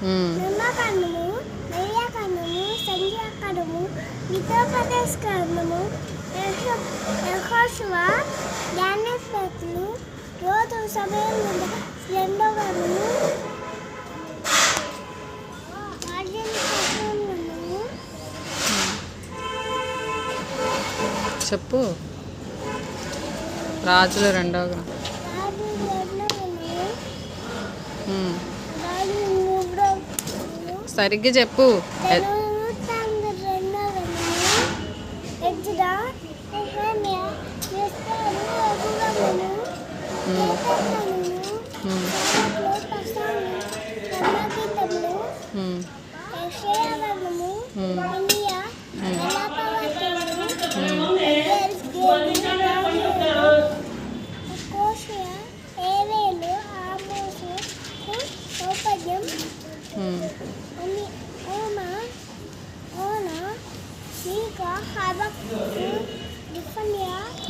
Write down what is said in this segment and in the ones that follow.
నిర్మకాండము, మరియాకాండము, సంఖ్యాకాండము, మిత్రోపదేశ కాండము, యెహోషువ, జ్ఞానేశ్వరులు, రోజు సమయం రెండవ గ్రంథము, చెప్పు. రాజుల రెండవ గ్రంథం. సరిగ్గా చెప్పు.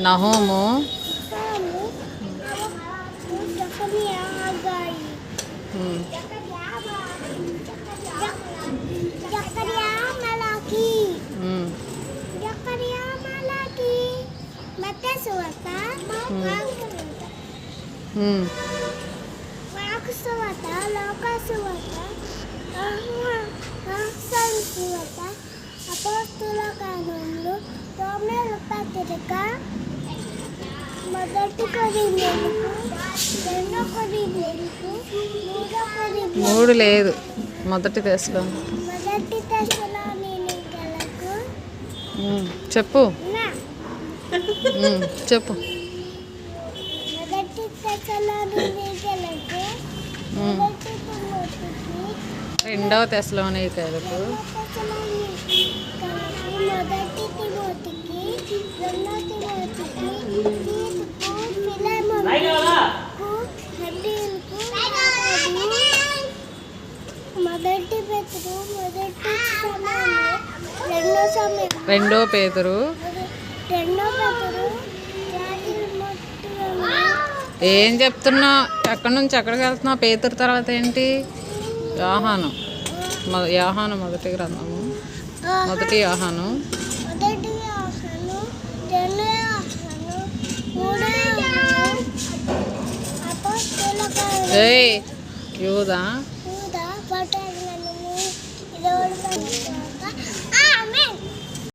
నహోము, అపోస్తుల కాలంలో రోమేల పత్రిక, మొదటి కొరింథీయులకు, రెండో కొరింథీయులకు, మూడు లేదు, మొదటి తెస్సలోనికలకు. చెప్పు చెప్పు. మొదటి తెస్సలోనికలకు, రెండవ తెస్సలోనికలకు, మొదటి తిమోతికి, రెండో తిమోతికి, తీతుకు, ఫిలెమోనుకు, హెబ్రీయులకు, మొదటి పేతురు, రెండో పేతురు. ఏం చెప్తున్నావు? ఎక్కడి నుంచి ఎక్కడికి వెళ్తున్నావు? పేతురు తర్వాత ఏంటి? యోహాను. యోహాను మొదటి గ్రంథము, మొదటి యోహాను. యూదా,